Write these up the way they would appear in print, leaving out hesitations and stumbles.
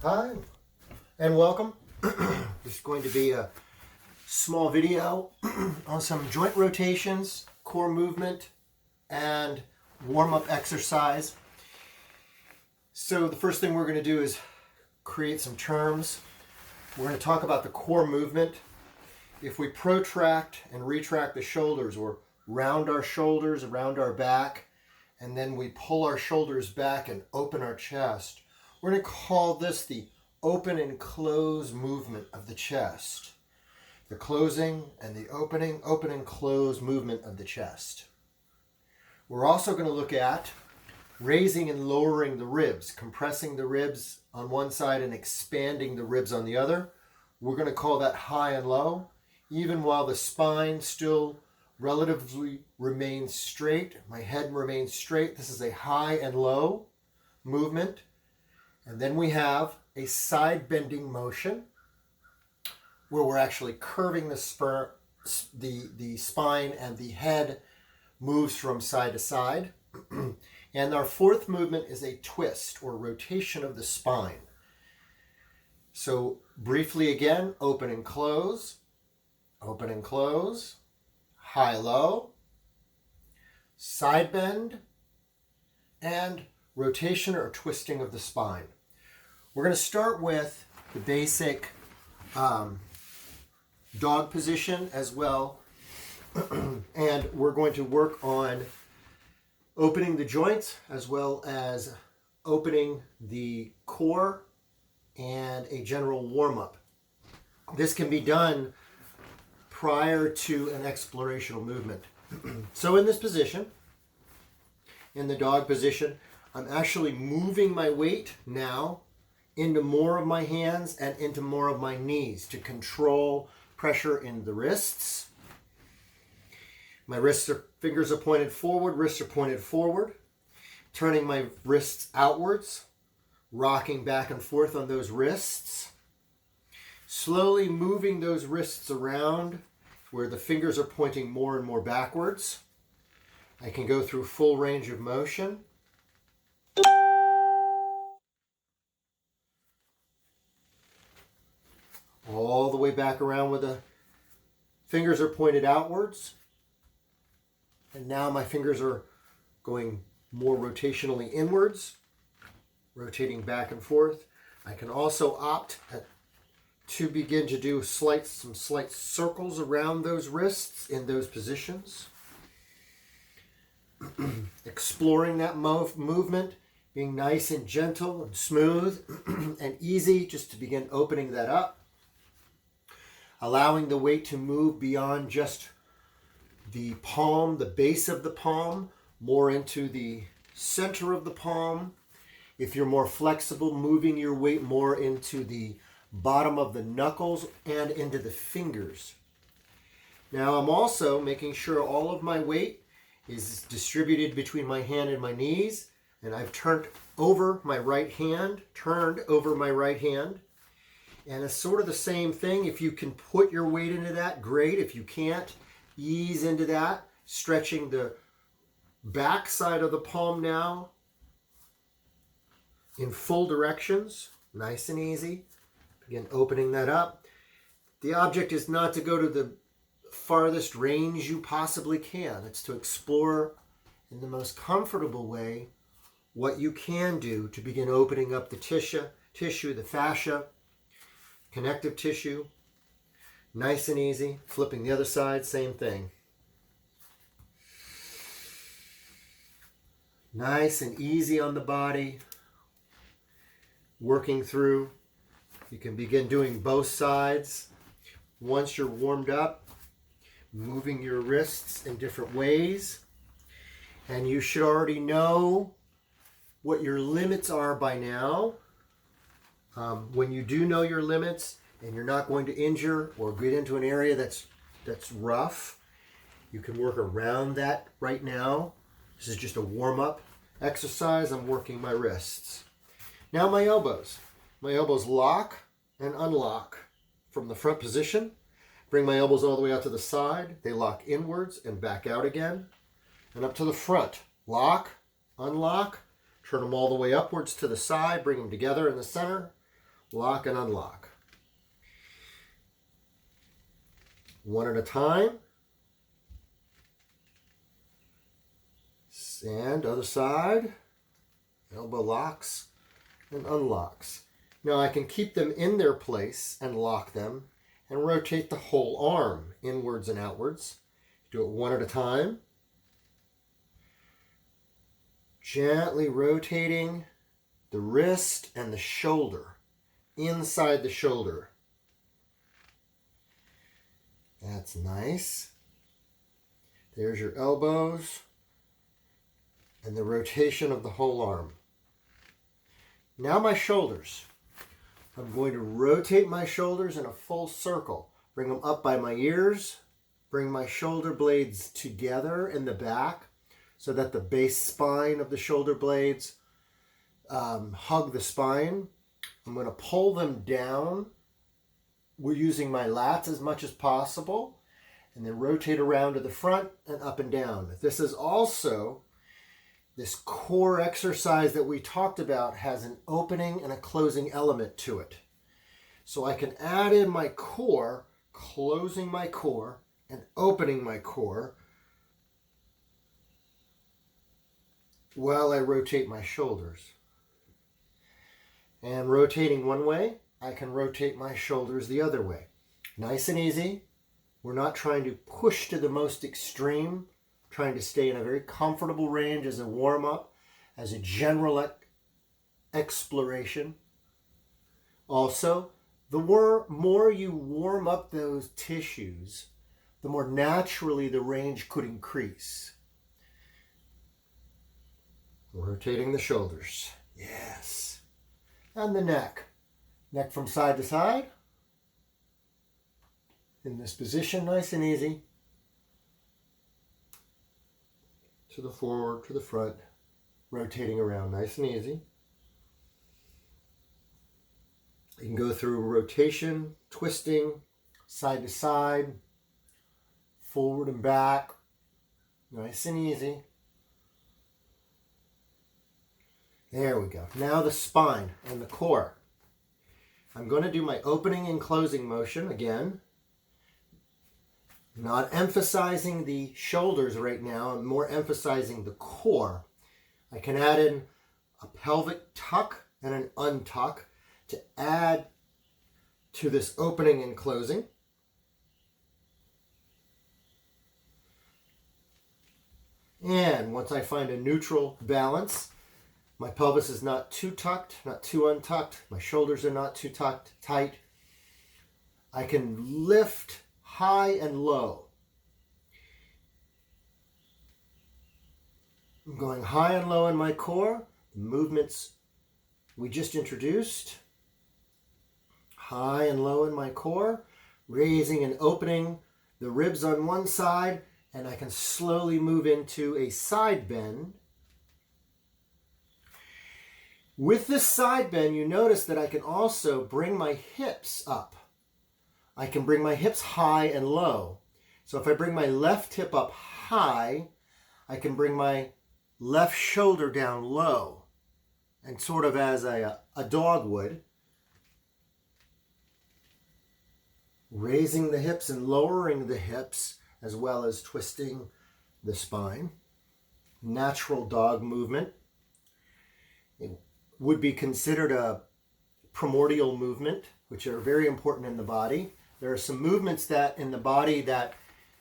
Hi, and welcome. This is going to be a small video on some joint rotations, core movement, and warm-up exercise. So the first thing we're going to do is create some terms. We're going to talk about the core movement. If we protract and retract the shoulders, or round our shoulders around our back, and then we pull our shoulders back and open our chest, we're going to call this the open and close movement of the chest. The closing and the opening, open and close movement of the chest. We're also going to look at raising and lowering the ribs, compressing the ribs on one side and expanding the ribs on the other. We're going to call that high and low, even while the spine still relatively remains straight. My head remains straight. This is a high and low movement. And then we have a side bending motion where we're actually curving the spine, and the head moves from side to side. And our fourth movement is a twist or rotation of the spine. So briefly again, open and close, high, low, side bend, and rotation or twisting of the spine. We're going to start with the basic dog position as well. And we're going to work on opening the joints as well as opening the core and a general warm-up. This can be done prior to an explorational movement. So in this position, in the dog position, I'm actually moving my weight now into more of my hands and into more of my knees to control pressure in the wrists. My fingers are pointed forward, wrists are pointed forward. Turning my wrists outwards, rocking back and forth on those wrists. Slowly moving those wrists around where the fingers are pointing more and more backwards. I can go through full range of motion. All the way back around where the fingers are pointed outwards. And now my fingers are going more rotationally inwards, rotating back and forth. I can also opt to begin to do some slight circles around those wrists in those positions. Exploring that movement, being nice and gentle and smooth and easy, just to begin opening that up. Allowing the weight to move beyond just the palm, the base of the palm, more into the center of the palm. If you're more flexible, moving your weight more into the bottom of the knuckles and into the fingers. Now I'm also making sure all of my weight is distributed between my hand and my knees, and I've turned over my right hand. And it's sort of the same thing. If you can put your weight into that, great. If you can't, ease into that, stretching the back side of the palm now in full directions, nice and easy. Again, opening that up. The object is not to go to the farthest range you possibly can. It's to explore in the most comfortable way what you can do to begin opening up the tissue, the fascia, connective tissue. Nice and easy. Flipping the other side, same thing. Nice and easy on the body. Working through. You can begin doing both sides. Once you're warmed up, moving your wrists in different ways. And you should already know what your limits are by now. When you do know your limits and you're not going to injure or get into an area that's rough, you can work around that right now. This is just a warm-up exercise. I'm working my wrists. Now my elbows. My elbows lock and unlock from the front position. Bring my elbows all the way out to the side. They lock inwards and back out again. And up to the front. Lock, unlock, turn them all the way upwards to the side, bring them together in the center. lock and unlock. One at a time. And other side. Elbow locks and unlocks. Now I can keep them in their place and lock them and rotate the whole arm inwards and outwards. Do it one at a time. Gently rotating the wrist and the shoulder, inside the shoulder. That's nice. There's your elbows and the rotation of the whole arm. Now my shoulders. I'm going to rotate my shoulders in a full circle. Bring them up by my ears. Bring my shoulder blades together in the back so that the base spine of the shoulder blades hug the spine. I'm going to pull them down. We're using my lats as much as possible, and then rotate around to the front and up and down. This is also, this core exercise that we talked about has an opening and a closing element to it. So I can add in my core, closing my core and opening my core while I rotate my shoulders. And rotating one way, I can rotate my shoulders the other way. Nice and easy. We're not trying to push to the most extreme, trying to stay in a very comfortable range as a warm-up, as a general exploration. Also, the more you warm up those tissues, the more naturally the range could increase. Rotating the shoulders. Yes. And the neck. Neck from side to side. In this position, nice and easy. To the forward, to the front. Rotating around nice and easy. You can go through rotation, twisting, side to side, forward and back. Nice and easy. There we go. Now the spine and the core. I'm going to do my opening and closing motion again. Not emphasizing the shoulders right now. I'm more emphasizing the core. I can add in a pelvic tuck and an untuck to add to this opening and closing. And once I find a neutral balance, my pelvis is not too tucked, not too untucked. My shoulders are not too tucked, tight. I can lift high and low. I'm going high and low in my core. The movements we just introduced. High and low in my core. Raising and opening the ribs on one side, and I can slowly move into a side bend. With this side bend, you notice that I can also bring my hips up. I can bring my hips high and low. So if I bring my left hip up high, I can bring my left shoulder down low, and sort of as a dog would. Raising the hips and lowering the hips, as well as twisting the spine. Natural dog movement. It would be considered a primordial movement, which are very important in the body. There are some movements that in the body that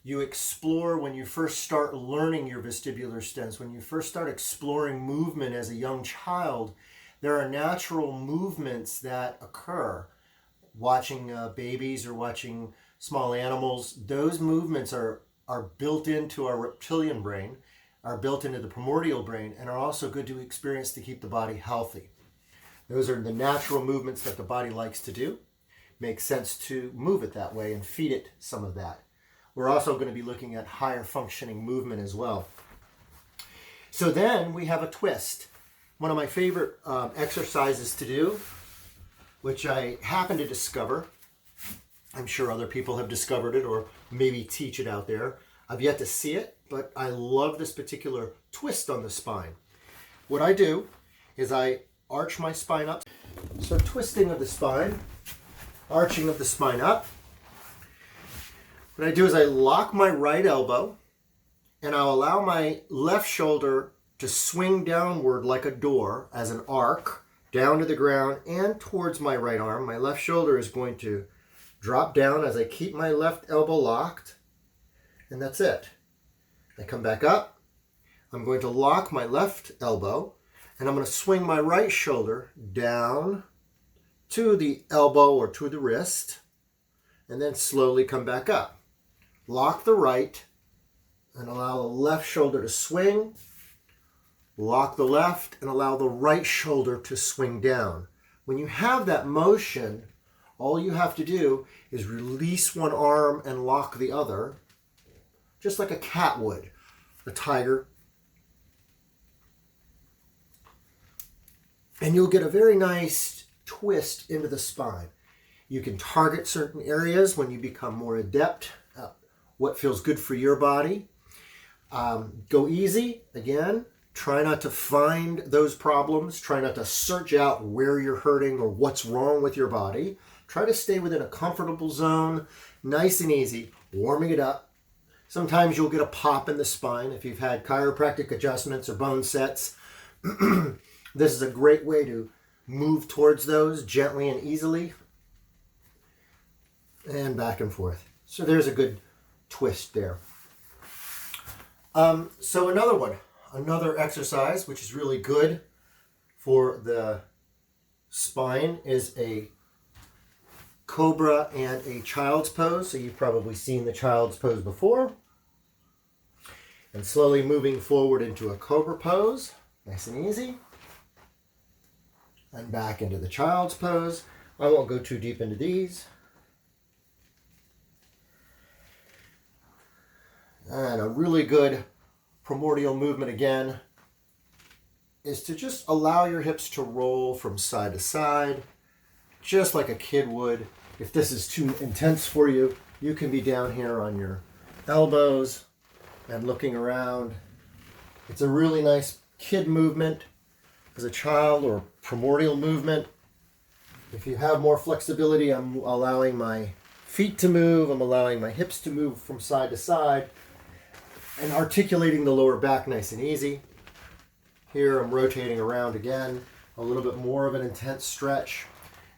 you explore when you first start learning your vestibular stents. When you first start exploring movement as a young child, there are natural movements that occur. Watching babies or watching small animals, those movements are built into our reptilian brain, are built into the primordial brain, and are also good to experience to keep the body healthy. Those are the natural movements that the body likes to do. Makes sense to move it that way and feed it some of that. We're also going to be looking at higher functioning movement as well. So then we have a twist. One of my favorite exercises to do, which I happened to discover. I'm sure other people have discovered it or maybe teach it out there. I've yet to see it, but I love this particular twist on the spine. What I do is I arch my spine up. So twisting of the spine, arching of the spine up. What I do is I lock my right elbow and I'll allow my left shoulder to swing downward like a door as an arc down to the ground and towards my right arm. My left shoulder is going to drop down as I keep my left elbow locked, and that's it. I come back up. I'm going to lock my left elbow and I'm going to swing my right shoulder down to the elbow or to the wrist and then slowly come back up. Lock the right and allow the left shoulder to swing. Lock the left and allow the right shoulder to swing down. When you have that motion, all you have to do is release one arm and lock the other, just like a cat would, a tiger. And you'll get a very nice twist into the spine. You can target certain areas when you become more adept at what feels good for your body. Go easy, again. Try not to find those problems. Try not to search out where you're hurting or what's wrong with your body. Try to stay within a comfortable zone, nice and easy, warming it up. Sometimes you'll get a pop in the spine if you've had chiropractic adjustments or bone sets. This is a great way to move towards those gently and easily. And back and forth. So there's a good twist there. So another exercise which is really good for the spine is a cobra and a child's pose. So you've probably seen the child's pose before. And slowly moving forward into a cobra pose, nice and easy. And back into the child's pose. I won't go too deep into these. And a really good primordial movement again is to just allow your hips to roll from side to side, just like a kid would. If this is too intense for you, you can be down here on your elbows and looking around. It's a really nice kid movement as a child, or primordial movement. If you have more flexibility, I'm allowing my feet to move, I'm allowing my hips to move from side to side, and articulating the lower back nice and easy. Here I'm rotating around again, a little bit more of an intense stretch.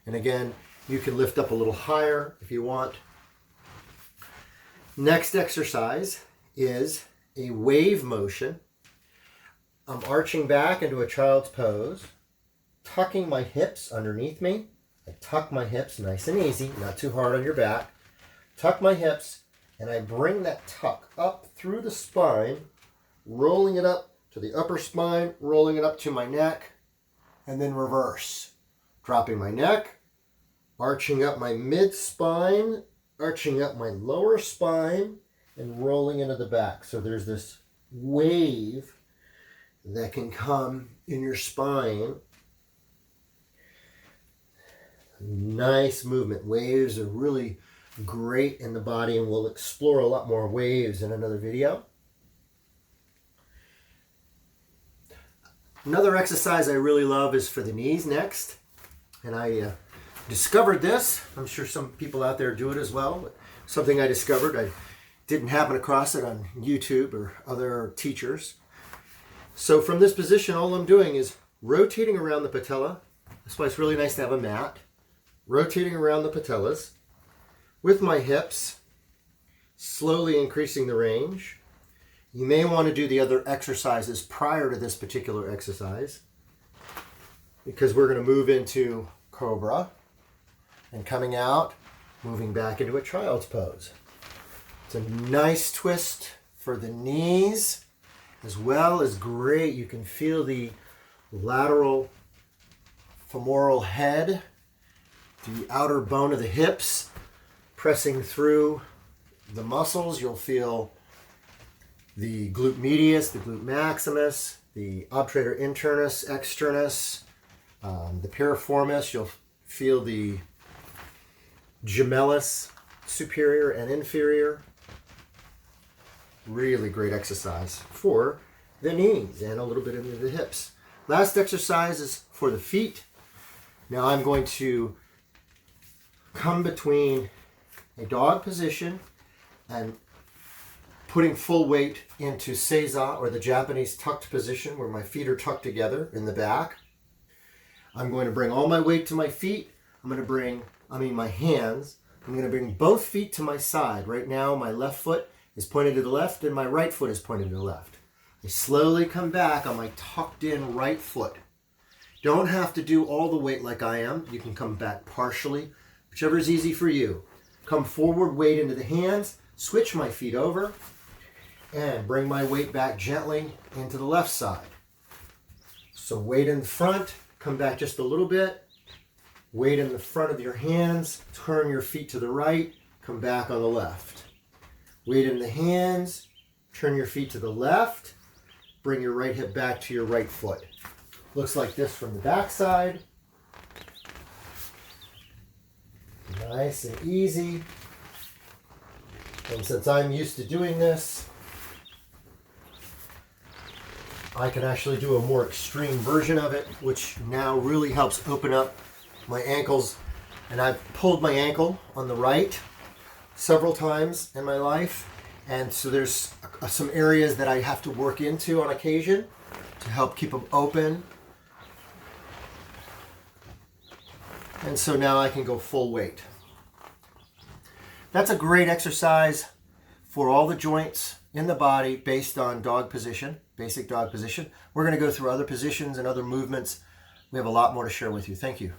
And again, you can lift up a little higher if you want. Next exercise is a wave motion. I'm arching back into a child's pose, tucking my hips underneath me. I tuck my hips nice and easy, not too hard on your back. Tuck my hips, and I bring that tuck up through the spine, rolling it up to the upper spine, rolling it up to my neck, and then reverse. Dropping my neck, arching up my mid-spine, arching up my lower spine, and rolling into the back. So there's this wave that can come in your spine. Nice movement. Waves are really great in the body, and we'll explore a lot more waves in another video. Another exercise I really love is for the knees next. And I discovered this. I'm sure some people out there do it as well. But something I discovered. I didn't happen across it on YouTube or other teachers. So from this position, all I'm doing is rotating around the patella. That's why it's really nice to have a mat. Rotating around the patellas with my hips, slowly increasing the range. You may want to do the other exercises prior to this particular exercise, because we're going to move into cobra and coming out, moving back into a child's pose. It's a nice twist for the knees, as well as great. You can feel the lateral femoral head, the outer bone of the hips pressing through the muscles. You'll feel the glute medius, the glute maximus, the obturator internus, externus, the piriformis. You'll feel the gemellus, superior and inferior. Really great exercise for the knees and a little bit into the hips. Last exercise is for the feet. Now I'm going to come between a dog position and putting full weight into seiza, or the Japanese tucked position, where my feet are tucked together in the back. I'm going to bring all my weight to my feet. I'm going to bring, my hands. I'm going to bring both feet to my side. Right now, my left foot is pointed to the left and my right foot is pointed to the left. I slowly come back on my tucked in right foot. Don't have to do all the weight like I am. You can come back partially, whichever is easy for you. Come forward, weight into the hands, switch my feet over, and bring my weight back gently into the left side. So weight in the front, come back just a little bit. Weight in the front of your hands, turn your feet to the right, come back on the left. Weight in the hands, turn your feet to the left, bring your right hip back to your right foot. Looks like this from the back side. Nice and easy. And since I'm used to doing this, I can actually do a more extreme version of it, which now really helps open up my ankles. And I've pulled my ankle on the right several times in my life. And so there's some areas that I have to work into on occasion to help keep them open. And so now I can go full weight. That's a great exercise for all the joints in the body based on dog position, basic dog position. We're going to go through other positions and other movements. We have a lot more to share with you. Thank you.